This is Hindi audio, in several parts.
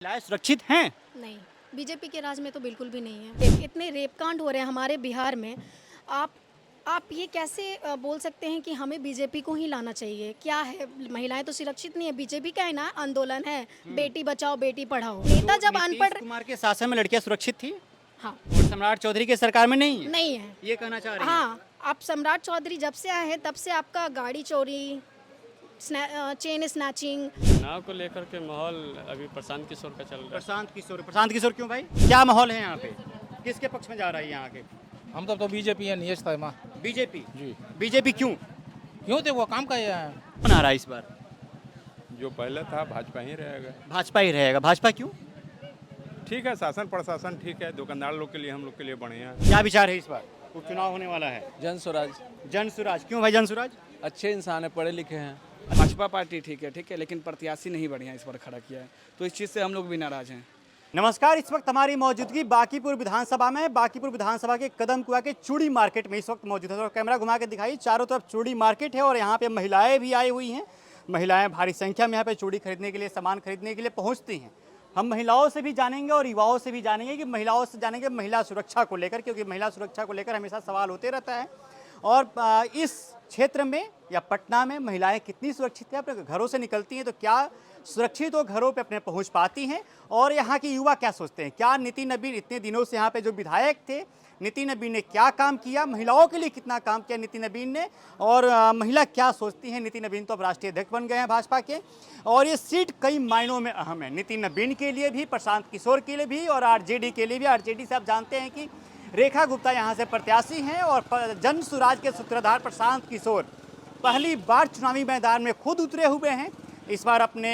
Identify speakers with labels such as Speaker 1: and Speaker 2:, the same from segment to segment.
Speaker 1: महिलाएं सुरक्षित हैं?
Speaker 2: नहीं, बीजेपी के राज में तो बिल्कुल भी नहीं है। इतने रेप कांड हो रहे हैं हमारे बिहार में। आप आप ये कैसे बोल सकते हैं कि हमें बीजेपी को ही लाना चाहिए? क्या है, महिलाएं तो सुरक्षित नहीं है। बीजेपी का है ना आंदोलन है, बेटी बचाओ बेटी पढ़ाओ। नेता
Speaker 1: तो
Speaker 2: जब
Speaker 1: नीतीश
Speaker 2: अनपढ़।
Speaker 1: कुमार के शासन में लड़कियां सुरक्षित थी
Speaker 2: हाँ,
Speaker 1: और सम्राट चौधरी के सरकार में नहीं है,
Speaker 2: नहीं है।
Speaker 1: ये कहना चाह रही हैं?
Speaker 2: हाँ, आप सम्राट चौधरी जब से आए हैं तब से आपका गाड़ी चोरी, चेन स्नैचिंग।
Speaker 3: चुनाव को लेकर के माहौल अभी प्रशांत किशोर का चल रहा
Speaker 1: प्रशांत किशोर क्यों भाई? क्या माहौल है यहाँ पे? किसके पक्ष में जा रहा है यहाँ के?
Speaker 4: हम तो बीजेपी है नीच था माँ
Speaker 1: बीजेपी।
Speaker 4: जी।
Speaker 1: बीजेपी क्यों?
Speaker 4: क्यों थे वो काम का है।
Speaker 1: कौन आ रहा है इस बार?
Speaker 5: जो पहले था भाजपा ही रहेगा।
Speaker 1: भाजपा ही रहेगा। भाजपा क्यों?
Speaker 5: ठीक है, शासन प्रशासन ठीक है, दुकानदार लोग के लिए हम लोग के लिए बढ़िया है।
Speaker 1: क्या विचार है इस बार? उपचुनाव होने वाला है।
Speaker 6: जन स्वराज
Speaker 1: जन सुराज क्यों भाई? जन सुराज
Speaker 6: अच्छे इंसान है, पढ़े लिखे हैं।
Speaker 7: भाजपा पार्टी ठीक है, लेकिन प्रत्याशी नहीं बढ़िया इस बार खड़ा किया है, तो इस चीज़ से हम लोग भी नाराज हैं।
Speaker 1: नमस्कार, इस वक्त हमारी मौजूदगी बांकीपुर विधानसभा में। बांकीपुर विधानसभा के कदम कुआ के चूड़ी मार्केट में इस वक्त मौजूद है। तो कैमरा घुमा के दिखाइए, चारों तरफ चूड़ी मार्केट है और यहाँ पे महिलाएं भी आई हुई हैं। महिलाएं भारी संख्या में यहाँ पे चूड़ी खरीदने के लिए, सामान खरीदने के लिए पहुँचती हैं। हम महिलाओं से भी जानेंगे और युवाओं से भी जानेंगे कि महिलाओं से जानेंगे महिला सुरक्षा को लेकर, क्योंकि महिला सुरक्षा को लेकर हमेशा सवाल होते रहता है। और इस क्षेत्र में या पटना में महिलाएं कितनी सुरक्षित हैं? अपने घरों से निकलती हैं तो क्या सुरक्षित वो घरों पे अपने पहुंच पाती हैं? और यहाँ के युवा क्या सोचते हैं? क्या नितिन नबीन इतने दिनों से यहाँ पे जो विधायक थे, नितिन नबीन ने क्या काम किया? महिलाओं के लिए कितना काम किया नितिन नबीन ने? और महिला क्या सोचती हैं? नितिन नबीन तो अब राष्ट्रीय अध्यक्ष बन गए हैं भाजपा के और ये सीट कई मायनों में अहम है, नितिन नबीन के लिए भी, प्रशांत किशोर के लिए भी और आरजेडी के लिए भी। आरजेडी से आप जानते हैं कि रेखा गुप्ता यहाँ से प्रत्याशी हैं और जन सुराज के सूत्रधार प्रशांत किशोर पहली बार चुनावी मैदान में खुद उतरे हुए हैं। इस बार अपने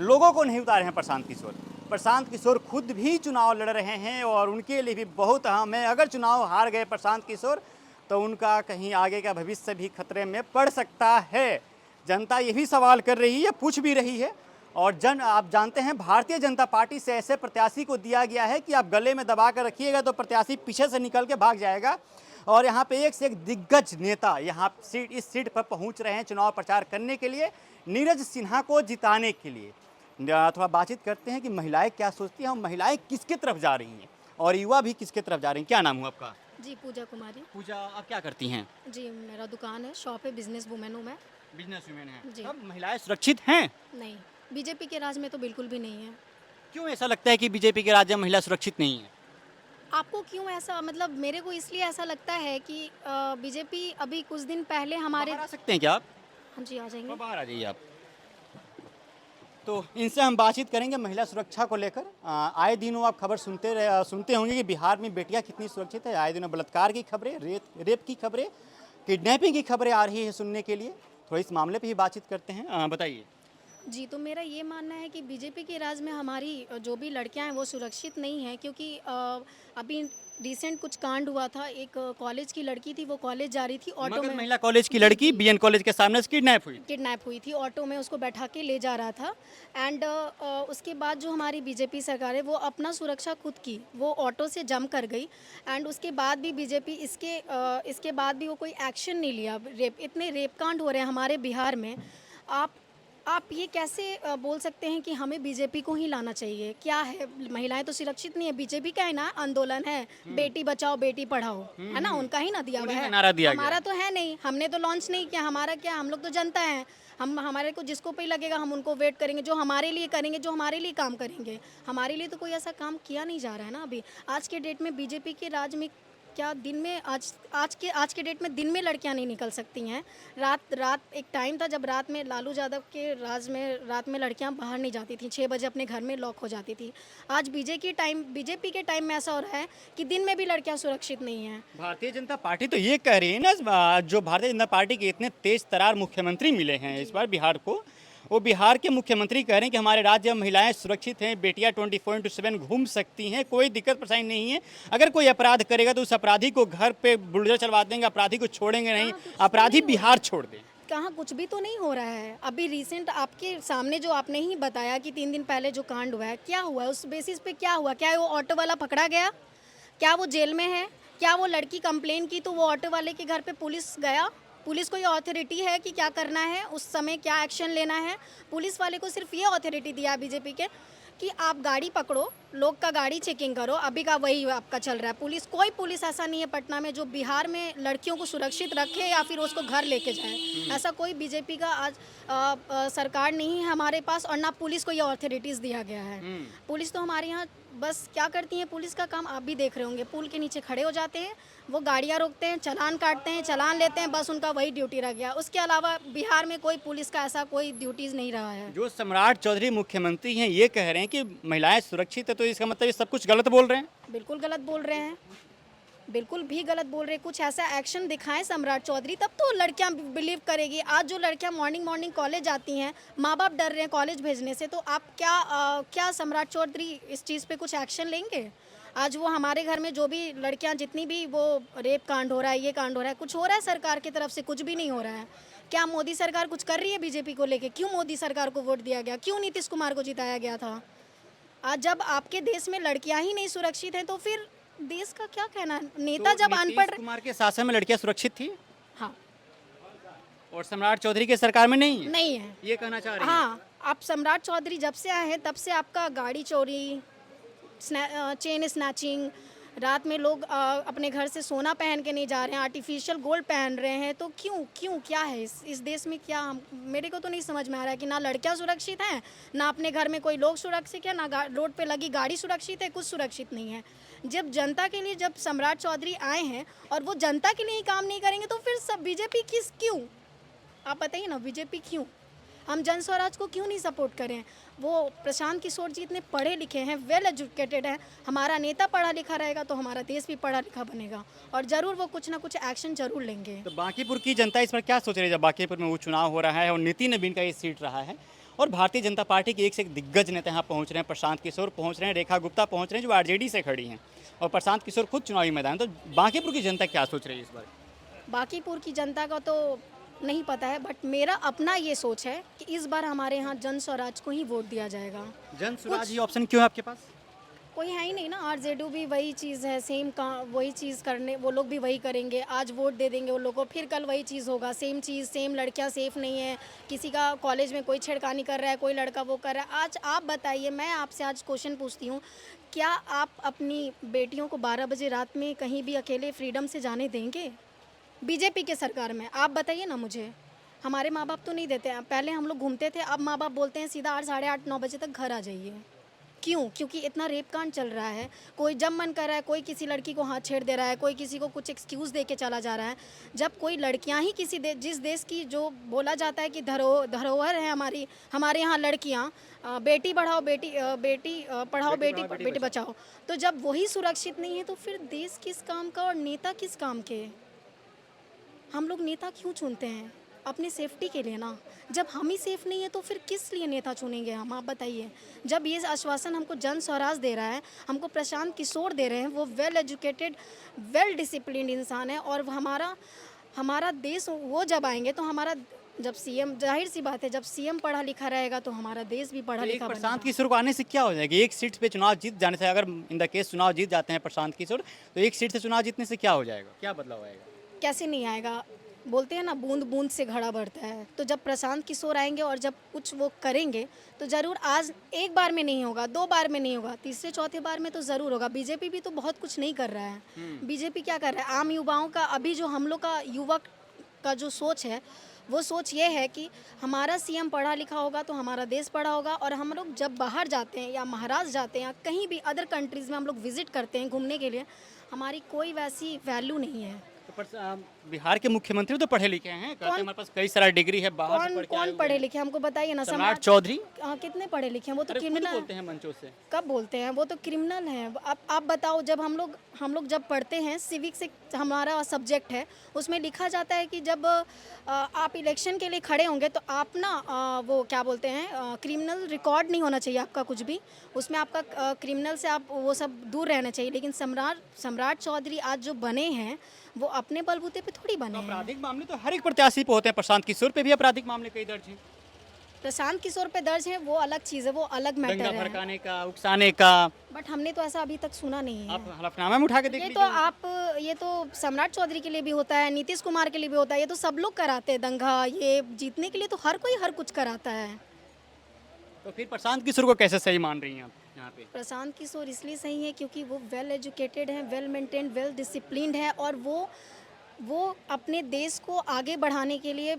Speaker 1: लोगों को नहीं उतारे हैं प्रशांत किशोर खुद भी चुनाव लड़ रहे हैं और उनके लिए भी बहुत अहम है। अगर चुनाव हार गए प्रशांत किशोर तो उनका कहीं आगे का भविष्य भी खतरे में पड़ सकता है। जनता ये भी सवाल कर रही है, पूछ भी रही है। और आप जानते हैं भारतीय जनता पार्टी से ऐसे प्रत्याशी को दिया गया है कि आप गले में दबा कर रखिएगा तो प्रत्याशी पीछे से निकल के भाग जाएगा। और यहाँ पे एक से एक दिग्गज नेता यहाँ इस सीट पर पहुँच रहे हैं चुनाव प्रचार करने के लिए, नीरज सिन्हा को जिताने के लिए। थोड़ा बातचीत करते हैं कि महिलाएं क्या सोचती हैं और महिलाएं किसकी तरफ जा रही हैं और युवा भी किसकी तरफ जा रही हैं। क्या नाम हुआ आपका?
Speaker 2: जी, पूजा कुमारी।
Speaker 1: पूजा, आप क्या करती हैं?
Speaker 2: जी, मेरा दुकान है, शॉप है, बिजनेस वुमेन हूँ मैं।
Speaker 1: बिजनेस वुमेन है।
Speaker 2: जी।
Speaker 1: अब महिलाएं सुरक्षित हैं?
Speaker 2: नहीं, बीजेपी के राज में तो बिल्कुल भी नहीं है।
Speaker 1: क्यों ऐसा लगता है कि बीजेपी के राज्य में महिला सुरक्षित नहीं है?
Speaker 2: आपको क्यों ऐसा, मतलब मेरे को इसलिए ऐसा लगता है कि बीजेपी अभी कुछ दिन पहले हमारे।
Speaker 1: बाहर आ सकते हैं क्या आप?
Speaker 2: हाँ जी, आ जाएंगे।
Speaker 1: बाहर आ जाइए आप। तो इनसे हम बातचीत करेंगे महिला सुरक्षा को लेकर। आए दिनों आप खबर सुनते होंगे कि बिहार में बेटियां कितनी सुरक्षित है। आए दिनों बलात्कार की खबरें, रेप की खबरें, किडनैपिंग की खबरें आ रही है सुनने के लिए। थोड़ा इस मामले पे ही बातचीत करते हैं। बताइए।
Speaker 2: जी, तो मेरा ये मानना है कि बीजेपी के राज में हमारी जो भी लड़कियां हैं वो सुरक्षित नहीं हैं, क्योंकि अभी रिसेंट कुछ कांड हुआ था। एक कॉलेज की लड़की थी, वो कॉलेज जा रही थी, ऑटो
Speaker 1: मगध
Speaker 2: में
Speaker 1: महिला कॉलेज की लड़की बीएन कॉलेज के सामने से
Speaker 2: किडनैप हुई थी। ऑटो में उसको बैठा के ले जा रहा था। एंड उसके बाद जो हमारी बीजेपी सरकार है वो अपना सुरक्षा खुद की, वो ऑटो से जम कर गई। एंड उसके बाद भी बीजेपी इसके बाद भी वो कोई एक्शन नहीं लिया। इतने रेप कांड हो रहे हैं हमारे बिहार में। आप ये कैसे बोल सकते हैं कि हमें बीजेपी को ही लाना चाहिए? क्या है, महिलाएं तो सुरक्षित नहीं है। बीजेपी का है ना आंदोलन है, बेटी बचाओ बेटी पढ़ाओ, है ना, उनका ही ना दिया हुआ
Speaker 1: उन्हीं का
Speaker 2: है।
Speaker 1: नारा दिया गया।
Speaker 2: हमारा तो है नहीं, हमने तो लॉन्च नहीं किया। हमारा क्या, हम लोग तो जनता है। हमारे को जिसको पे लगेगा हम उनको वेट करेंगे, जो हमारे लिए करेंगे, जो हमारे लिए काम करेंगे। हमारे लिए तो कोई ऐसा काम किया नहीं जा रहा है ना अभी आज के डेट में। बीजेपी के राज में क्या दिन में आज के डेट में दिन में लड़कियां नहीं निकल सकती हैं। रात एक टाइम था जब रात में लालू यादव के राज में रात में लड़कियां बाहर नहीं जाती थी, 6 बजे अपने घर में लॉक हो जाती थी। आज बीजेपी के टाइम में ऐसा हो रहा है कि दिन में भी लड़कियां सुरक्षित नहीं हैं।
Speaker 1: भारतीय जनता पार्टी तो ये कह रही है ना, जो भारतीय जनता पार्टी के इतने तेज तरार मुख्यमंत्री मिले हैं इस बार बिहार को, वो बिहार के मुख्यमंत्री कह रहे हैं कि हमारे राज्य में महिलाएं सुरक्षित हैं, बेटियां 24/7 घूम सकती हैं, कोई दिक्कत परेशानी नहीं है। अगर कोई अपराध करेगा तो उस अपराधी को घर पे बुलडोजर चलवा देंगे, अपराधी को छोड़ेंगे नहीं, अपराधी बिहार छोड़ दें।
Speaker 2: कहाँ, कुछ भी तो नहीं हो रहा है। अभी रिसेंट आपके सामने जो आपने ही बताया कि 3 दिन पहले जो कांड हुआ है, क्या हुआ उस बेसिस पे? क्या हुआ? क्या वो ऑटो वाला पकड़ा गया? क्या वो जेल में है? क्या वो लड़की कंप्लेन की तो वो ऑटो वाले के घर पे पुलिस गया? पुलिस को ये अथॉरिटी है कि क्या करना है, उस समय क्या एक्शन लेना है? पुलिस वाले को सिर्फ ये अथॉरिटी दिया बीजेपी के कि आप गाड़ी पकड़ो, लोग का गाड़ी चेकिंग करो, अभी का वही आपका चल रहा है। पुलिस, कोई पुलिस ऐसा नहीं है पटना में जो बिहार में लड़कियों को सुरक्षित रखे या फिर उसको घर लेके जाए। ऐसा कोई बीजेपी का आज सरकार नहीं है हमारे पास, और ना पुलिस को ये ऑथोरिटीज़ दिया गया है। पुलिस तो हमारे यहाँ बस क्या करती है, पुलिस का काम आप भी देख रहे होंगे, पुल के नीचे खड़े हो जाते हैं, वो गाड़ियाँ रोकते हैं, चालान काटते हैं, चालान लेते हैं, बस उनका वही ड्यूटी रह गया। उसके अलावा बिहार में कोई पुलिस का ऐसा कोई ड्यूटीज़ नहीं रहा है।
Speaker 1: जो सम्राट चौधरी मुख्यमंत्री हैं ये कह रहे हैं कि महिलाएं सुरक्षित है, तो इसका मतलब ये सब कुछ गलत बोल रहे हैं।
Speaker 2: बिल्कुल गलत बोल रहे हैं, बिल्कुल भी गलत बोल रहे हैं। कुछ ऐसा एक्शन दिखाएं सम्राट चौधरी, तब तो लड़कियां बिलीव करेगी। आज जो लड़कियां मॉर्निंग कॉलेज जाती हैं, माँ बाप डर रहे हैं कॉलेज भेजने से, तो आप क्या सम्राट चौधरी इस चीज़ पे कुछ एक्शन लेंगे? आज वो हमारे घर में जो भी लड़कियां, जितनी भी वो रेप कांड हो रहा है, ये कांड हो रहा है, कुछ हो रहा है सरकार की तरफ से? कुछ भी नहीं हो रहा है। क्या मोदी सरकार कुछ कर रही है बीजेपी को लेके? क्यों मोदी सरकार को वोट दिया गया? क्यों नीतीश कुमार को जिताया गया था? आज जब आपके देश में लड़कियां ही नहीं सुरक्षित हैं, तो फिर देश का क्या कहना? नेता जब अनपढ़,
Speaker 1: नीतीश कुमार के शासन में लड़कियां सुरक्षित थी
Speaker 2: हाँ,
Speaker 1: और सम्राट चौधरी के सरकार में नहीं है,
Speaker 2: नहीं है।
Speaker 1: ये कहना चाह रहे हैं।
Speaker 2: हाँ, आप सम्राट चौधरी जब से आए हैं तब से आपका गाड़ी चोरी, चेन स्नैचिंग, रात में लोग अपने घर से सोना पहन के नहीं जा रहे हैं, आर्टिफिशियल गोल्ड पहन रहे हैं। तो क्यों क्या है इस देश में? क्या मेरे को तो नहीं समझ में आ रहा है कि ना लड़कियां सुरक्षित हैं, ना अपने घर में कोई लोग सुरक्षित है, ना रोड पे लगी गाड़ी सुरक्षित है, कुछ सुरक्षित नहीं है। जब जनता के लिए जब सम्राट चौधरी आए हैं और वो जनता के लिए ही काम नहीं करेंगे, तो फिर सब बीजेपी क्यों? आप बताइए ना, बीजेपी क्यों? हम जन स्वराज को क्यों नहीं सपोर्ट करें? वो प्रशांत किशोर जी इतने पढ़े लिखे हैं, वेल एजुकेटेड हैं। हमारा नेता पढ़ा लिखा रहेगा तो हमारा देश भी पढ़ा लिखा बनेगा, और ज़रूर वो कुछ ना कुछ एक्शन जरूर लेंगे।
Speaker 1: तो बांकीपुर की जनता इस पर क्या सोच रही है? जब बांकीपुर में वो चुनाव हो रहा है और नितिन नवीन का ये सीट रहा है, और भारतीय जनता पार्टी के एक से एक दिग्गज नेता यहाँ पहुँच रहे हैं, प्रशांत किशोर पहुँच रहे हैं, रेखा गुप्ता पहुँच रहे हैं जो आरजेडी से खड़ी हैं, और प्रशांत किशोर खुद चुनावी मैदान। तो बांकीपुर की जनता क्या सोच रही है इस बार?
Speaker 2: बांकीपुर की जनता का तो नहीं पता है, बट मेरा अपना ये सोच है कि इस बार हमारे यहाँ जन स्वराज को ही वोट दिया जाएगा।
Speaker 1: जन स्वराज ही ऑप्शन क्यों है आपके पास?
Speaker 2: कोई है ही नहीं ना। आरजेडी भी वही चीज़ है, सेम का वही चीज़ करने, वो लोग भी वही करेंगे। आज वोट दे देंगे वो लोग को, फिर कल वही चीज़ होगा, सेम चीज़, सेम लड़कियां सेफ नहीं है, किसी का कॉलेज में कोई छेड़खानी कर रहा है, कोई लड़का वो कर रहा है। आज आप बताइए, मैं आपसे आज क्वेश्चन पूछती हूँ, क्या आप अपनी बेटियों को 12 बजे रात में कहीं भी अकेले फ्रीडम से जाने देंगे बीजेपी के सरकार में? आप बताइए ना मुझे। हमारे माँ बाप तो नहीं देते हैं। पहले हम लोग घूमते थे, अब माँ बाप बोलते हैं सीधा 8, साढ़े 8, 9 बजे तक घर आ जाइए। क्यों? क्योंकि इतना रेप कांड चल रहा है। कोई जब मन कर रहा है, कोई किसी लड़की को हाथ छेड़ दे रहा है, कोई किसी को कुछ एक्सक्यूज़ दे के चला जा रहा है। जब कोई लड़कियां ही किसी जिस देश की, जो बोला जाता है कि धरोहर है हमारे यहाँ लड़कियां, बेटी पढ़ाओ बेटी बचाओ, तो जब वही सुरक्षित नहीं है, तो फिर देश किस काम का और नेता किस काम के? हम लोग नेता क्यों चुनते हैं? अपनी सेफ्टी के लिए ना। जब हम ही सेफ नहीं है तो फिर किस लिए नेता चुनेंगे हम? आप बताइए। जब ये आश्वासन हमको जन स्वराज दे रहा है, हमको प्रशांत किशोर दे रहे हैं, वो वेल एजुकेटेड, वेल डिसिप्लिन्ड इंसान है, और हमारा देश वो जब आएंगे तो हमारा, जब सीएम, जाहिर सी बात है, जब सीएम पढ़ा लिखा रहेगा तो हमारा देश भी पढ़ा लिखा बनेगा।
Speaker 1: प्रशांत किशोर को आने से क्या हो जाएगी? एक सीट पे चुनाव जीत जाने से, अगर इन द केस चुनाव जीत जाते हैं प्रशांत किशोर, तो एक सीट से चुनाव जीतने से क्या हो जाएगा? क्या बदलाव आएगा?
Speaker 2: कैसे नहीं आएगा? बोलते हैं ना, बूंद बूंद से घड़ा बढ़ता है। तो जब प्रशांत किशोर आएंगे और जब कुछ वो करेंगे तो ज़रूर, आज एक बार में नहीं होगा, 2 बार में नहीं होगा, तीसरे चौथे बार में तो ज़रूर होगा। बीजेपी भी तो बहुत कुछ नहीं कर रहा है। बीजेपी क्या कर रहा है? आम युवाओं का, अभी जो हम लोग का युवक का जो सोच है, वो सोच ये है कि हमारा सीएम पढ़ा लिखा होगा तो हमारा देश पढ़ा होगा, और हम लोग जब बाहर जाते हैं या महाराष्ट्र जाते हैं या कहीं भी अदर कंट्रीज़ में हम लोग विजिट करते हैं घूमने के लिए, हमारी कोई वैसी वैल्यू नहीं है।
Speaker 1: तो बिहार के मुख्यमंत्री तो पढ़े लिखे हैं, कहते हैं हमारे पास कई सारा डिग्री है, बाहर से पढ़ के आए
Speaker 2: कौन
Speaker 1: हुए
Speaker 2: पढ़े
Speaker 1: हैं।
Speaker 2: लिखे? हमको बताइए ना।
Speaker 1: सम्राट चौधरी
Speaker 2: कितने पढ़े लिखे हैं? वो तो
Speaker 1: अरे खुद
Speaker 2: क्रिमिनल
Speaker 1: बोलते हैं मंचों से।
Speaker 2: कब बोलते हैं? वो तो क्रिमिनल हैं। आप बताओ, जब हम लोग जब पढ़ते हैं, सिविक्स एक हमारा सब्जेक्ट है, उसमें लिखा जाता है कि जब आप इलेक्शन के लिए खड़े होंगे तो आप ना वो क्या बोलते हैं, क्रिमिनल रिकॉर्ड नहीं होना चाहिए आपका कुछ भी, उसमें आपका क्रिमिनल से आप वो सब दूर रहना चाहिए। लेकिन सम्राट चौधरी आज जो बने हैं, वो अपने बलबूते पे थोड़ी बने हैं।
Speaker 1: आपराधिक मामले तो हर एक प्रत्याशी पे होते हैं, प्रशांत किशोर पे भी आपराधिक मामले कई दर्ज हैं।
Speaker 2: प्रशांत किशोर पे दर्ज है, वो अलग चीज़ है, वो अलग मैटर
Speaker 1: दंगा
Speaker 2: है।
Speaker 1: भड़काने का, उकसाने का,
Speaker 2: बट हमने तो ऐसा अभी तक सुना नहीं है।
Speaker 1: आप हलफनामा में उठा के देख लीजिए।
Speaker 2: ये तो सम्राट चौधरी के लिए भी होता है, नीतीश कुमार के लिए भी होता है, ये तो सब लोग कराते हैं दंगा। ये जीतने के लिए तो हर कोई हर कुछ कराता है।
Speaker 1: तो फिर प्रशांत किशोर को कैसे सही मान रही हैं आप यहाँ पे?
Speaker 2: प्रशांत किशोर इसलिए सही है क्योंकि वो वेल एजुकेटेड हैं, वेल मेंटेन्ड, वेल डिसिप्लिन्ड है और वो अपने देश को आगे बढ़ाने के लिए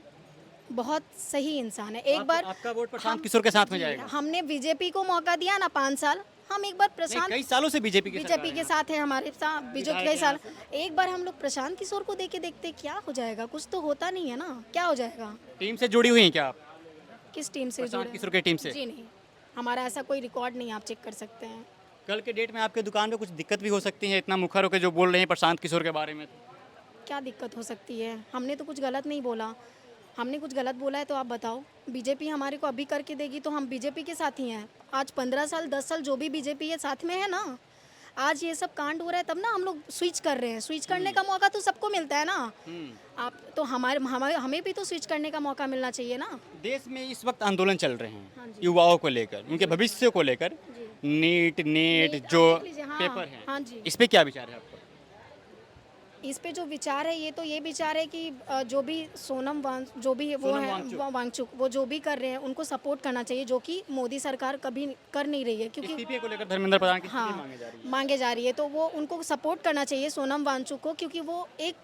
Speaker 2: बहुत सही इंसान है। एक बार
Speaker 1: आपका वोट प्रशांत किशोर के साथ में जाएगा?
Speaker 2: हमने बीजेपी को मौका दिया ना 5 साल, हम एक बार
Speaker 1: नहीं,
Speaker 2: प्रशांत
Speaker 1: कई सालों से बीजेपी
Speaker 2: के साथ है, हमारे साथ बीजेपी कई साल। एक बार हम लोग प्रशांत किशोर को देके देखते क्या हो जाएगा, कुछ तो होता नहीं है ना, क्या हो जाएगा।
Speaker 1: टीम से जुड़ी हुई हैं क्या आप?
Speaker 2: किस टीम से
Speaker 1: प्रशांत
Speaker 2: जुड़े?
Speaker 1: किशोर की टीम से?
Speaker 2: जी नहीं, हमारा ऐसा कोई रिकॉर्ड नहीं, आप चेक कर सकते हैं।
Speaker 1: कल के डेट में आपके दुकान पे कुछ दिक्कत भी हो सकती है, इतना मुखर होकर जो बोल रहे हैं प्रशांत किशोर के बारे में?
Speaker 2: क्या दिक्कत हो सकती है? हमने तो कुछ गलत नहीं बोला। हमने कुछ गलत बोला है तो आप बताओ। बीजेपी हमारे को अभी करके देगी तो हम बीजेपी के साथ ही हैं। आज 15 साल 10 साल जो भी बीजेपी है साथ में है ना। आज ये सब कांड हो रहा है तब ना हम लोग स्विच कर रहे हैं। स्विच करने का मौका तो सबको मिलता है ना। आप तो हमें भी तो स्विच करने का मौका मिलना चाहिए ना।
Speaker 1: देश में इस वक्त आंदोलन चल रहे
Speaker 2: हाँ
Speaker 1: हैं
Speaker 2: जी।
Speaker 1: युवाओं को लेकर, उनके भविष्य को लेकर, नीट जो
Speaker 2: देख लीजिए, हाँ,
Speaker 1: पेपर है,
Speaker 2: हाँ जी।
Speaker 1: इस पे क्या विचार है आपका?
Speaker 2: इस पे जो विचार है ये विचार है कि जो भी जो भी वो
Speaker 1: सोनम
Speaker 2: है वांगचुक वो जो भी कर रहे हैं उनको सपोर्ट करना चाहिए, जो कि मोदी सरकार कभी कर नहीं रही है क्योंकि
Speaker 1: इस्तीफे को लेकर धर्मेंद्र प्रधान की
Speaker 2: हाँ
Speaker 1: स्थिति मांगी जा रही है।
Speaker 2: मांगे जा रही है, तो वो उनको सपोर्ट करना चाहिए सोनम वांगचुक को, क्योंकि वो एक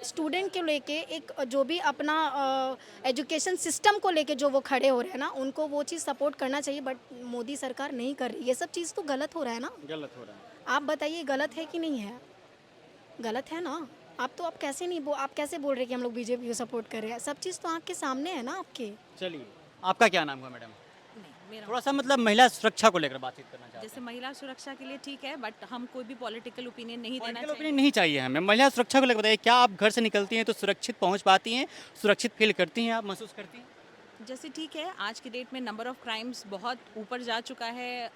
Speaker 2: स्टूडेंट को लेके एक जो भी अपना एजुकेशन सिस्टम को लेके जो वो खड़े हो रहे हैं ना, उनको वो चीज़ सपोर्ट करना चाहिए। बट मोदी सरकार नहीं कर रही, ये सब चीज़ तो गलत हो रहा है ना।
Speaker 1: गलत हो रहा है।
Speaker 2: आप बताइए गलत है कि नहीं है? गलत है ना। आप कैसे नहीं आप कैसे बोल रहे कि हम लोग बीजेपी को सपोर्ट कर रहे हैं? सब चीज़ तो आँख के सामने है ना आपके।
Speaker 1: चलिए, आपका क्या नाम है मैडम?
Speaker 8: मेरा
Speaker 1: थोड़ा सा मतलब महिला सुरक्षा को लेकर बातचीत करना चाहते हैं।
Speaker 8: जैसे महिला सुरक्षा के लिए ठीक है, बट हम कोई भी पॉलिटिकल ओपिनियन नहीं देना
Speaker 1: पॉलिटिकल
Speaker 8: चाहिए।
Speaker 1: ओपिनियन नहीं चाहिए हमें, महिला सुरक्षा को लेकर बताइए। क्या आप घर से निकलती हैं तो सुरक्षित पहुंच पाती हैं, सुरक्षित फील करती हैं, आप महसूस करती हैं?
Speaker 8: जैसे ठीक है, आज की डेट में नंबर ऑफ़ क्राइम्स बहुत ऊपर जा चुका है।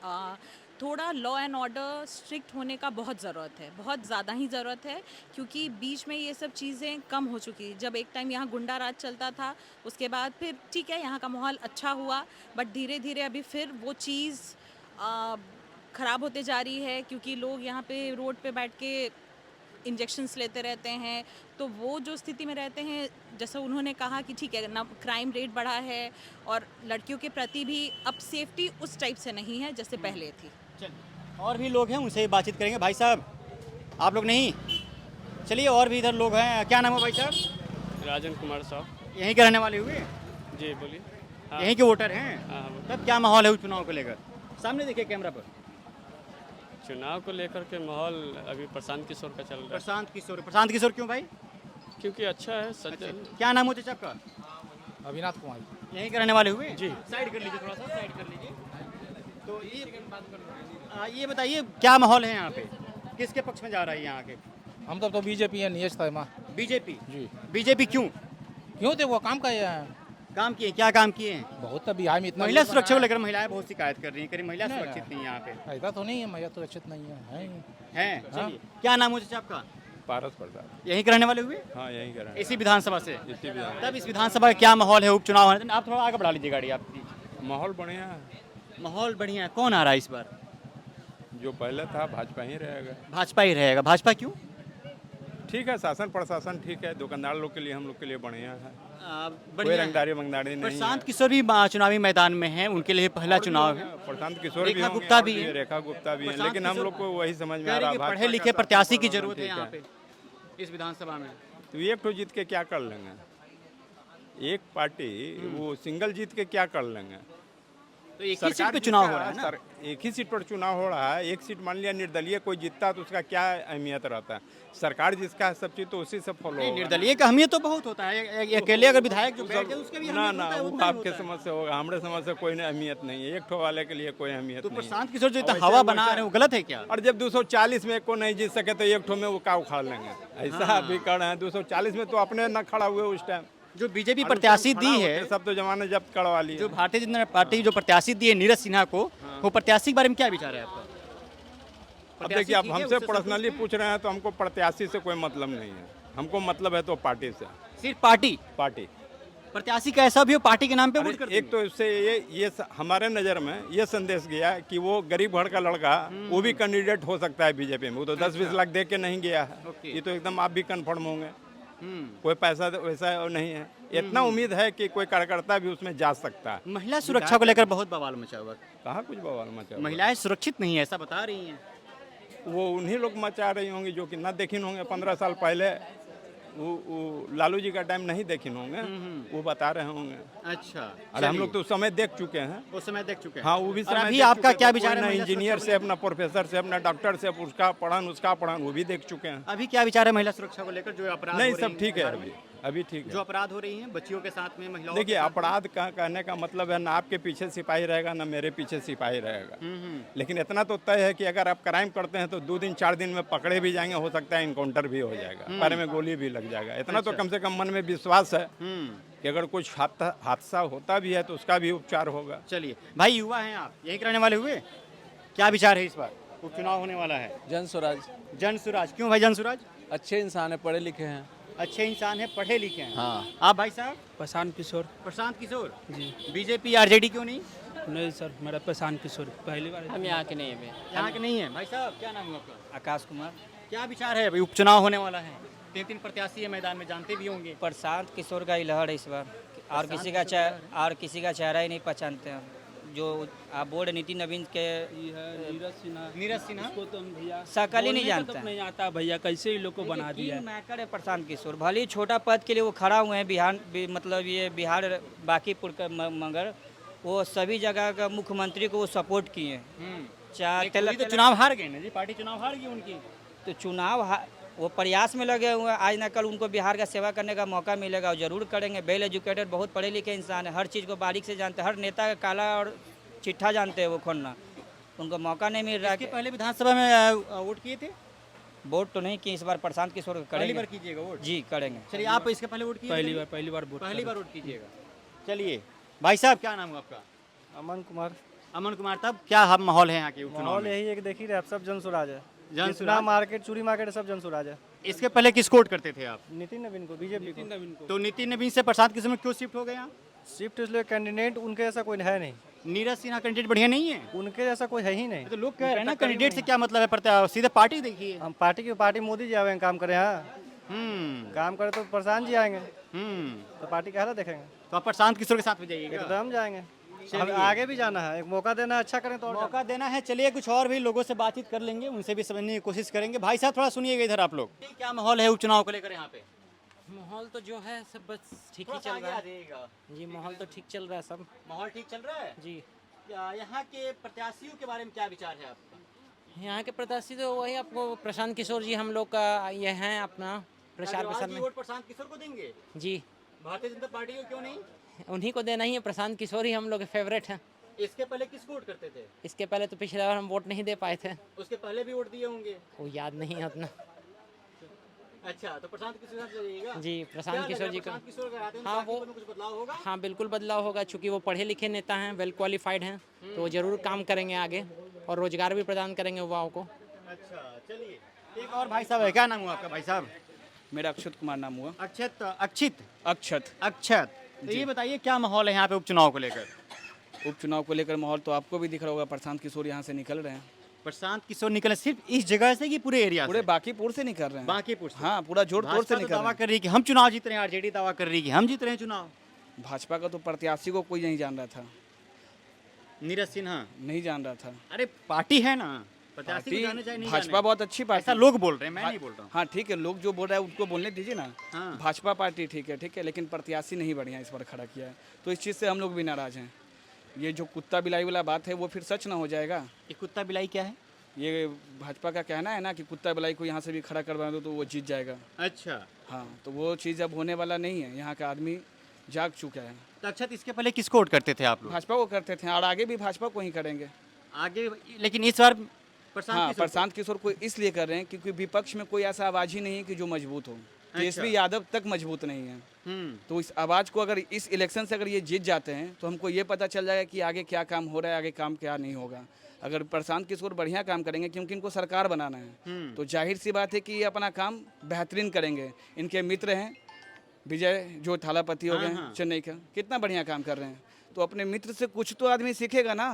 Speaker 8: थोड़ा लॉ एंड ऑर्डर स्ट्रिक्ट होने का बहुत ज़रूरत है, बहुत ज़्यादा ही ज़रूरत है, क्योंकि बीच में ये सब चीज़ें कम हो चुकी। जब एक टाइम यहाँ गुंडा राज चलता था, उसके बाद फिर ठीक है यहाँ का माहौल अच्छा हुआ, बट धीरे धीरे अभी फिर वो चीज़ ख़राब होते जा रही है, क्योंकि लोग यहाँ पे रोड पे बैठ के इंजेक्शंस लेते रहते हैं। तो वो जो स्थिति में रहते हैं, जैसे उन्होंने कहा कि ठीक है ना, क्राइम रेट बढ़ा है और लड़कियों के प्रति भी अब सेफ्टी उस टाइप से नहीं है जैसे पहले थी।
Speaker 1: चलिए, और भी लोग हैं, उनसे बातचीत करेंगे। भाई साहब, आप लोग नहीं? चलिए, और भी इधर लोग हैं। क्या नाम है भाई साहब?
Speaker 3: राजन कुमार साहब।
Speaker 1: यहीं के रहने वाले हुए?
Speaker 3: जी बोलिए। हाँ।
Speaker 1: यहीं के वोटर हैं?
Speaker 3: हाँ,
Speaker 1: तब क्या माहौल है चुनाव को लेकर? सामने देखिए कैमरा पर।
Speaker 3: चुनाव को लेकर के माहौल अभी प्रशांत किशोर का चल रहा
Speaker 1: प्रशांत किशोर क्यों भाई?
Speaker 3: है, क्योंकि अच्छा है सज्जन।
Speaker 1: क्या नाम होता है आपका?
Speaker 4: अविनाश कुमार।
Speaker 1: यहीं के रहने वाले हुए?
Speaker 3: जी।
Speaker 1: साइड कर लीजिए, थोड़ा सा साइड कर लीजिए। तो ये बताइए क्या माहौल है यहाँ पे, किसके पक्ष में जा रहा है यहाँ के?
Speaker 4: हम तो बीजेपी है, नीयज था माँ।
Speaker 1: बीजेपी?
Speaker 4: जी।
Speaker 1: बीजेपी क्यों?
Speaker 4: क्यों थे वो काम का है?
Speaker 1: काम किए, क्या काम किए हैं?
Speaker 4: बहुत तो बिहार में इतना
Speaker 1: महिला सुरक्षा को लेकर महिलाएं बहुत शिकायत कर रही हैं, करीब महिला
Speaker 4: नहीं,
Speaker 1: सुरक्षित नहीं है यहाँ पे।
Speaker 4: ऐसा तो नहीं है, महिला सुरक्षित नहीं है, है ही।
Speaker 1: हैं?
Speaker 4: हाँ।
Speaker 1: चलिए, क्या नाम होता है आपका?
Speaker 5: पारस प्रसाद।
Speaker 1: यहीं के रहने वाले हुए?
Speaker 5: हाँ, यहीं करें।
Speaker 1: इसी विधानसभा से?
Speaker 5: इसी विधान
Speaker 1: तब इस विधानसभा का क्या माहौल है उपचुनाव होने? आप थोड़ा आगे बढ़ा लीजिए गाड़ी आपकी।
Speaker 5: माहौल बढ़िया है।
Speaker 1: माहौल बढ़िया है। कौन आ रहा है इस बार?
Speaker 5: जो पहले था भाजपा ही रहेगा।
Speaker 1: भाजपा ही रहेगा। भाजपा क्यों?
Speaker 5: ठीक है, शासन प्रशासन ठीक है, दुकानदार लोग के लिए, हम लोग के लिए बढ़िया है। कोई
Speaker 1: बढ़िया है।
Speaker 5: रंगदारी मंगदारी नहीं
Speaker 1: प्रशांत
Speaker 5: है।
Speaker 1: किशोर भी चुनावी मैदान में हैं, उनके लिए पहला चुनाव है।
Speaker 5: प्रशांत किशोर
Speaker 1: रेखा
Speaker 5: भी होंगे,
Speaker 1: गुप्ता
Speaker 5: और
Speaker 1: भी है।
Speaker 5: रेखा गुप्ता भी है,
Speaker 1: प्रशांत
Speaker 5: लेकिन हम
Speaker 1: किशोर
Speaker 5: लोग को वही समझ में
Speaker 1: कह
Speaker 5: आ
Speaker 1: रहे
Speaker 5: रहा
Speaker 1: हैं कि
Speaker 5: है,
Speaker 1: पढ़े लिखे प्रत्याशी की जरूरत है यहाँ पे इस विधानसभा में।
Speaker 5: तो एक तो जीत के क्या कर लेंगे? एक पार्टी वो सिंगल जीत के क्या कर लेंगे?
Speaker 1: तो एक ही सीट पे चुनाव हो रहा है ना?
Speaker 5: एक ही सीट पर चुनाव हो रहा है। एक सीट मान लिया निर्दलीय कोई जीतता तो उसका क्या अहमियत रहता है? सरकार जिसका है सब चीज तो उसी से फॉलो होगा।
Speaker 1: निर्दलीय का अहमियत तो बहुत होता है। अकेले अगर विधायक जो बैठ गए उसके भी
Speaker 5: ना
Speaker 1: अहमियत
Speaker 5: ना
Speaker 1: होता है,
Speaker 5: वो
Speaker 1: उतना ही
Speaker 5: आपके
Speaker 1: होता है।
Speaker 5: समझ से होगा, हमारे समझ से कोई अहमियत नहीं है। एक ठो वाले के लिए कोई अहमियत
Speaker 1: तो
Speaker 5: नहीं है।
Speaker 1: प्रशांत किशोर जो इतना
Speaker 5: वैसे-
Speaker 1: हवा बना
Speaker 5: वैसे-
Speaker 1: रहे हैं वो गलत है क्या?
Speaker 5: और जब 240 में को नहीं जीत सके तो एक ठो में वो का उखाड़ लेंगे? ऐसा भी कर रहे हैं। 240 में तो अपने न खड़ा हुए उस टाइम।
Speaker 1: जो बीजेपी प्रत्याशी दी है,
Speaker 5: सब तो जमाने जब्त करवा लिए।
Speaker 1: जो भारतीय जनता पार्टी जो प्रत्याशी दी है नीरज सिन्हा को, वो प्रत्याशी के बारे में क्या विचार है आपका?
Speaker 5: अब देखिए, आप
Speaker 1: ठीक है,
Speaker 5: हमसे
Speaker 1: उससे
Speaker 5: पर्सनली
Speaker 1: संतुष्ट
Speaker 5: पूछ रहे हैं तो हमको प्रत्याशी से कोई मतलब नहीं है। हमको मतलब है तो पार्टी से।
Speaker 1: सिर्फ पार्टी?
Speaker 5: पार्टी
Speaker 1: प्रत्याशी कैसा भी हो पार्टी के नाम पे वोट करते
Speaker 5: एक तो इससे हमारे नज़र में ये संदेश गया है कि वो गरीब घर का लड़का वो भी कैंडिडेट हो सकता है बीजेपी में। वो तो 10-20 लाख दे के नहीं गया है।
Speaker 1: ओके।
Speaker 5: ये तो एकदम आप भी कन्फर्म होंगे। कोई पैसा वैसा नहीं है। इतना उम्मीद है कि कोई कार्यकर्ता भी उसमें जा सकता है।
Speaker 1: महिला सुरक्षा को लेकर बहुत बवाल मचा हुआ है।
Speaker 5: कहाँ कुछ बवाल मचा हुआ है?
Speaker 1: महिलाएं सुरक्षित नहीं है ऐसा बता रही हैं।
Speaker 5: वो उन्हीं लोग मचा रही होंगी जो कि ना देखी होंगे 15 साल पहले। वो लालू जी का टाइम नहीं देखी होंगे, वो बता रहे होंगे।
Speaker 1: अच्छा,
Speaker 5: अरे हम लोग तो उस समय देख चुके हैं।
Speaker 1: उस समय देख चुके हैं।
Speaker 5: हाँ, वो भी
Speaker 1: और
Speaker 5: समय
Speaker 1: अभी
Speaker 5: देख
Speaker 1: आपका
Speaker 5: चुके
Speaker 1: क्या
Speaker 5: हैं।
Speaker 1: विचार है
Speaker 5: कोई ना
Speaker 1: महिला
Speaker 5: इंजीनियर
Speaker 1: सुरक्षा
Speaker 5: से, अपना प्रोफेसर से, अपना डॉक्टर से, उसका पढ़न उसका पढ़न वो भी देख चुके हैं।
Speaker 1: अभी क्या विचार है महिला सुरक्षा को लेकर जो अपराध
Speaker 5: नहीं,
Speaker 1: हो रही
Speaker 5: सब ठीक है। अभी ठीक
Speaker 1: जो
Speaker 5: है।
Speaker 1: अपराध हो रही हैं बच्चियों के साथ में, महिलाओं
Speaker 5: देखिए,
Speaker 1: के साथ में।
Speaker 5: अपराध का कहने का मतलब है ना आपके पीछे सिपाही रहेगा ना मेरे पीछे सिपाही रहेगा। लेकिन इतना तो तय है कि अगर आप क्राइम करते हैं तो 2 दिन 4 दिन में पकड़े भी जाएंगे, हो सकता है इनकाउंटर भी हो जाएगा, पैर में गोली भी लग जाएगा। इतना तो कम से कम मन में विश्वास है कि अगर कुछ हादसा होता भी है तो उसका भी उपचार होगा।
Speaker 1: चलिए भाई, युवा हैं आप, यहीं के रहने वाले हुए, क्या विचार है इस बार? उपचुनाव होने वाला है।
Speaker 6: जन स्वराज
Speaker 1: जन सुराज, क्यों भाई जन सुराज?
Speaker 6: अच्छे इंसान है, पढ़े लिखे हैं।
Speaker 1: अच्छे इंसान है, पढ़े लिखे हैं।
Speaker 6: हाँ।
Speaker 1: आप भाई साहब?
Speaker 9: प्रशांत किशोर
Speaker 1: प्रशांत किशोर
Speaker 9: जी।
Speaker 1: बीजेपी आरजेडी क्यों नहीं?
Speaker 9: नहीं सर, मेरा प्रशांत किशोर पहली बार।
Speaker 3: हम यहाँ के नहीं है।
Speaker 1: यहाँ के नहीं है। भाई साहब क्या नाम है आपका?
Speaker 9: आकाश कुमार।
Speaker 1: क्या विचार है? भाई उपचुनाव होने वाला है, 3 प्रत्याशी है मैदान में, जानते भी होंगे।
Speaker 10: प्रशांत किशोर का ही लहर है इस बार, और किसी का चेहरा ही नहीं पहचानते हैं। जो आप बोर्ड नीति नवीन के
Speaker 1: नीरज सिन्हा
Speaker 9: उसको तो हम भैया
Speaker 10: शकल ही नहीं
Speaker 9: बोलने का
Speaker 10: जानते
Speaker 9: तो
Speaker 10: हैं।
Speaker 9: नहीं आता भैया, कैसे ही लोग को बना दिया है।
Speaker 10: मैटर है प्रशांत किशोर, भले ही छोटा पद के लिए वो खड़ा हुए हैं बिहार, मतलब ये बिहार बाकीपुर का, मगर वो सभी जगह का मुख्यमंत्री को वो सपोर्ट किए हैं। चाहे
Speaker 1: तो चुनाव हार गए ना जी, पार्टी चुनाव हार गई उनकी।
Speaker 10: तो वो प्रयास में लगे हुए हैं, आज न कल उनको बिहार का सेवा करने का मौका मिलेगा और जरूर करेंगे। वेल एजुकेटेड, बहुत पढ़े लिखे इंसान है, हर चीज़ को बारीक से जानते हैं, हर नेता का काला और चिट्ठा जानते हैं वो खोलना। उनको मौका नहीं मिल रहा है
Speaker 1: इसके
Speaker 10: कि
Speaker 1: पहले विधानसभा में वोट किए थे?
Speaker 10: वोट तो नहीं किए, इस बार प्रशांत किशोर
Speaker 1: पहली
Speaker 10: करेंगे।
Speaker 1: बार कीजिएगा वोट?
Speaker 10: जी करेंगे।
Speaker 1: चलिए, आप इसके पहले वोट किए?
Speaker 9: पहली बार वोट
Speaker 1: पहली
Speaker 9: कर
Speaker 1: बार वोट कीजिएगा। चलिए भाई साहब, क्या नाम है आपका?
Speaker 11: अमन कुमार।
Speaker 1: अमन कुमार। तब क्या हम माहौल है यहाँ के उपचुनाव
Speaker 11: माहौल
Speaker 1: में?
Speaker 11: यही है कि देख ही रहे आप, सब जन स्वराज है।
Speaker 1: जन
Speaker 11: जितना
Speaker 1: स्वराज?
Speaker 11: मार्केट, चूड़ी मार्केट है, सब जन स्वराज है।
Speaker 1: इसके पहले किसको वोट करते थे आप?
Speaker 11: नितिन नवीन को, बीजेपी को।
Speaker 1: तो नितिन नवीन से प्रशांत किशोर में क्यों शिफ्ट हो गए आप?
Speaker 11: शिफ्ट इसलिए कैंडिडेट उनके जैसा कोई है नहीं,
Speaker 1: नीरज सिन्हा कैंडिडेट बढ़िया नहीं है?
Speaker 11: उनके जैसा कोई है ही नहीं।
Speaker 1: तो लोग कह रहे हैं ना, कैंडिडेट से क्या मतलब है, प्रत्याशी सीधे पार्टी देखिए।
Speaker 11: हम पार्टी मोदी जी आवे हैं काम करे। हाँ, काम करे तो प्रशांत जी आएंगे, तो पार्टी कहला देखेंगे।
Speaker 1: तो आप प्रशांत किशोर के साथ में जाइएगा?
Speaker 11: एकदम जाएंगे। हमें आगे भी जाना है, एक मौका देना है, अच्छा करें तो और
Speaker 1: मौका देना है। चलिए, कुछ और भी लोगों से बातचीत कर लेंगे, उनसे भी समझने की कोशिश करेंगे। भाई साहब थोड़ा सुनिएगा इधर आप लोग, क्या माहौल है उपचुनाव को लेकर यहाँ पे?
Speaker 12: माहौल तो जो है सब बस ठीक ही
Speaker 1: थोड़ा सा
Speaker 12: चल
Speaker 1: आगे
Speaker 12: रहा
Speaker 1: आ
Speaker 12: है
Speaker 1: जाइएगा।
Speaker 12: जी। माहौल तो ठीक चल रहा है सब।
Speaker 1: माहौल ठीक चल रहा है
Speaker 12: जी।
Speaker 1: यहाँ के प्रत्याशियों के बारे में क्या विचार है आपका?
Speaker 12: यहाँ के प्रत्याशी तो वही आपको प्रशांत किशोर जी हम लोग का ये हैं अपना प्रचार प्रसार में।
Speaker 1: वोट प्रशांत किशोर को देंगे?
Speaker 12: जी।
Speaker 1: भारतीय जनता पार्टी को क्यों नहीं?
Speaker 12: उन्हीं को देना ही है, प्रशांत किशोर ही हम लोग के फेवरेट हैं।
Speaker 1: इसके पहले किसको वोट करते थे?
Speaker 12: इसके पहले तो पिछले बार हम वोट नहीं दे पाए थे।
Speaker 1: उसके पहले भी वोट दिए होंगे?
Speaker 12: वो याद नहीं है उतना।
Speaker 1: अच्छा, तो प्रशांत किशोर से जाइएगा?
Speaker 12: जी, प्रशांत किशोर जी का।
Speaker 1: प्रशांत किशोर अगर आते हैं तो
Speaker 12: हाँ,
Speaker 1: पार्टी
Speaker 12: वो
Speaker 1: में कुछ बदलाव होगा?
Speaker 12: हाँ बिल्कुल बदलाव होगा, चूँकि वो पढ़े लिखे नेता हैं, वेल क्वालिफाइड हैं, तो वो जरूर काम करेंगे आगे और रोजगार भी प्रदान करेंगे युवाओं को।
Speaker 1: अच्छा, चलिए, एक और भाई साहब है, क्या नाम हुआ आपका भाई साहब?
Speaker 7: मेरा अक्षत कुमार नाम हुआ।
Speaker 1: अक्षत? अक्षत। तो ये बताइए, क्या माहौल है यहाँ पे उपचुनाव को लेकर?
Speaker 7: उपचुनाव को लेकर माहौल तो आपको भी दिख रहा होगा, प्रशांत किशोर यहाँ से निकल रहे हैं।
Speaker 1: प्रशांत किशोर निकले सिर्फ इस जगह से कि पूरे एरिया
Speaker 7: पूरे
Speaker 1: से?
Speaker 7: बाकीपुर से निकल रहे हैं।
Speaker 1: बाकीपुर से?
Speaker 7: हाँ, पूरा जोर तोड़ से
Speaker 1: भाजपा तो
Speaker 7: निकल
Speaker 1: दावा
Speaker 7: रहे
Speaker 1: कर रही है कि हम चुनाव जीत रहे हैं, आरजेडी दावा कर रही है कि हम जीत रहे हैं चुनाव।
Speaker 7: हैं। भाजपा का तो प्रत्याशी को कोई नहीं जान रहा था,
Speaker 1: नीरज सिन्हा
Speaker 7: नहीं जान रहा था।
Speaker 1: अरे पार्टी है ना, प्रत्याशी को
Speaker 7: पार्टी
Speaker 1: जाने चाहिए, नहीं
Speaker 7: भाजपा
Speaker 1: जाने।
Speaker 7: बहुत अच्छी पार्टी।
Speaker 1: ऐसा लोग बोल रहे हैं, मैं नहीं बोल रहा हूँ।
Speaker 7: हाँ ठीक है, लोग जो बोल रहे हैं उनको बोलने दीजिए ना।
Speaker 1: हाँ।
Speaker 7: भाजपा पार्टी ठीक है, लेकिन प्रत्याशी नहीं बढ़िया इस बार खड़ा किया है, तो इस चीज़ से हम लोग भी नाराज हैं। ये जो कुत्ता बिलाई वाला बात है वो फिर सच ना हो जाएगा।
Speaker 1: ये कुत्ता बिलाई क्या है?
Speaker 7: ये भाजपा का कहना है ना कि कुत्ता बिलाई को यहाँ से भी खड़ा करवा दो तो वो जीत जाएगा।
Speaker 1: अच्छा,
Speaker 7: हाँ, तो वो चीज़ अब होने वाला नहीं है। यहाँ का आदमी जाग चुका है।
Speaker 1: तो अक्षत, इसके पहले किसको वोट करते थे आप लोग?
Speaker 7: भाजपा को करते थे और आगे भी भाजपा को ही करेंगे
Speaker 1: आगे, लेकिन इस बार प्रशांत
Speaker 7: हाँ,
Speaker 1: किशोर को?
Speaker 7: प्रशांत किशोर को इसलिए कर रहे हैं क्योंकि विपक्ष में कोई ऐसा आवाज़ ही नहीं है कि जो मजबूत हो। तेजस्वी यादव तक मजबूत नहीं है, तो इस आवाज़ को अगर इस इलेक्शन से अगर ये जीत जाते हैं तो हमको ये पता चल जाएगा कि आगे क्या काम हो रहा है, आगे काम क्या नहीं होगा। अगर प्रशांत किशोर बढ़िया काम करेंगे, क्योंकि इनको सरकार बनाना है, तो जाहिर सी बात है कि ये अपना काम बेहतरीन करेंगे। इनके मित्र हैं विजय जो थालापति हो गए चेन्नई का, कितना बढ़िया काम कर रहे हैं, तो अपने मित्र से कुछ तो आदमी सीखेगा ना।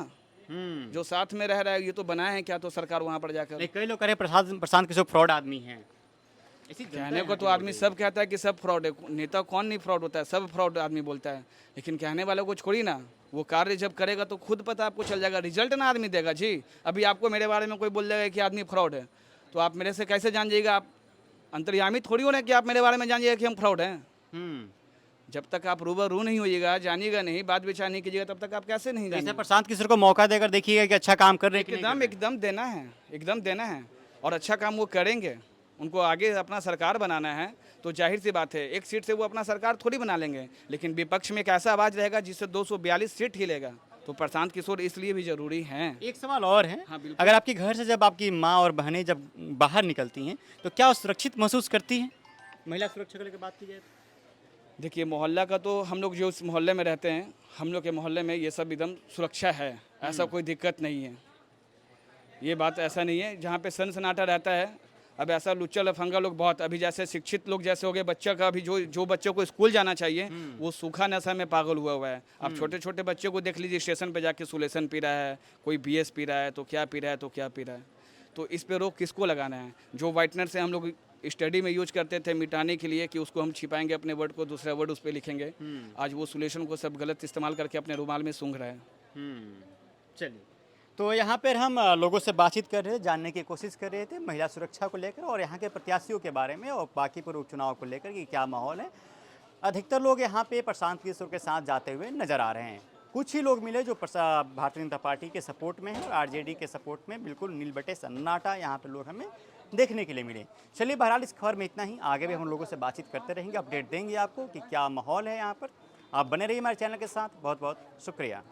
Speaker 7: जो साथ में रह रहा है, ये तो बनाए हैं क्या तो सरकार वहाँ पर जाकर।
Speaker 1: कई लोग कह रहे हैं प्रशांत किशोर फ्रॉड आदमी हैं।
Speaker 7: कहने को तो आदमी सब कहता है कि सब फ्रॉड है, नेता कौन नहीं फ्रॉड होता है, सब फ्रॉड आदमी बोलता है, लेकिन कहने वालों को छोड़ी ना, वो कार्य जब करेगा तो खुद पता आपको चल जाएगा, रिजल्ट ना आदमी देगा जी। अभी आपको मेरे बारे में कोई बोल देगा कि आदमी फ्रॉड है, तो आप मेरे से कैसे जान जाइएगा? आप अंतर्यामी थोड़ी हो रहे कि आप मेरे बारे में जान जाइएगा कि हम फ्रॉड हैं। जब तक आप रूबरू नहीं होइएगा, जानिएगा नहीं, बात विचार नहीं कीजिएगा, तब तक आप कैसे नहीं
Speaker 1: जैसे
Speaker 7: जानिएगा?
Speaker 1: प्रशांत किशोर को मौका देकर देखिएगा कि अच्छा काम कर रहे हैं कि नहीं कर
Speaker 7: एकदम देना है, एकदम देना है, और अच्छा काम वो करेंगे। उनको आगे अपना सरकार बनाना है, तो जाहिर सी बात है एक सीट से वो अपना सरकार थोड़ी बना लेंगे, लेकिन विपक्ष में एक ऐसा आवाज़ रहेगा जिससे 242 सीट हिलेगा। तो प्रशांत किशोर इसलिए भी जरूरी हैं।
Speaker 1: एक सवाल और है,
Speaker 7: हाँ, बिल्कुल।
Speaker 1: अगर आपके घर से जब आपकी माँ और बहनें जब बाहर निकलती हैं तो क्या वो सुरक्षित महसूस करती हैं? महिला सुरक्षा को लेकर बात की जाए तो?
Speaker 7: देखिए, मोहल्ला का तो हम लोग जो उस मोहल्ले में रहते हैं, हम लोग के मोहल्ले में ये सब एकदम सुरक्षा है, ऐसा कोई दिक्कत नहीं है। ये बात ऐसा नहीं है जहाँ पे सन्नाटा रहता है। अब ऐसा लुच्चा लफंगा लोग बहुत, अभी जैसे शिक्षित लोग जैसे हो गए, बच्चा का अभी जो बच्चों को स्कूल जाना चाहिए वो सूखा नशा में पागल हुआ है। अब छोटे छोटे बच्चों को देख लीजिए, स्टेशन पे जाके सुलेसन पी रहा है, कोई BS पी रहा है, तो क्या पी रहा है, तो क्या पी रहा है। तो इस पे रोक किसको लगाना है? जो वाइटनर से हम लोग स्टडी में यूज करते थे मिटाने के लिए कि उसको हम छिपाएंगे अपने वर्ड को, दूसरा वर्ड उस पर लिखेंगे, आज वो सोल्यूशन को सब गलत इस्तेमाल करके अपने रुमाल में सूंघ रहा है।
Speaker 1: चलिए, तो यहाँ पर हम लोगों से बातचीत कर रहे थे, जानने की कोशिश कर रहे थे महिला सुरक्षा को लेकर और यहाँ के प्रत्याशियों के बारे में और बाकीपुर उपचुनाव को लेकर कि क्या माहौल है। अधिकतर लोग यहाँ पे प्रशांत किशोर के साथ जाते हुए नजर आ रहे हैं। कुछ ही लोग मिले जो भारतीय जनता पार्टी के सपोर्ट में है और RJD के सपोर्ट में बिल्कुल नीलबटे सन्नाटा यहाँ पे लोग हमें देखने के लिए मिले। चलिए, बहरहाल इस खबर में इतना ही। आगे भी हम लोगों से बातचीत करते रहेंगे, अपडेट देंगे आपको कि क्या माहौल है यहाँ पर। आप बने रहिए हमारे चैनल के साथ। बहुत बहुत शुक्रिया।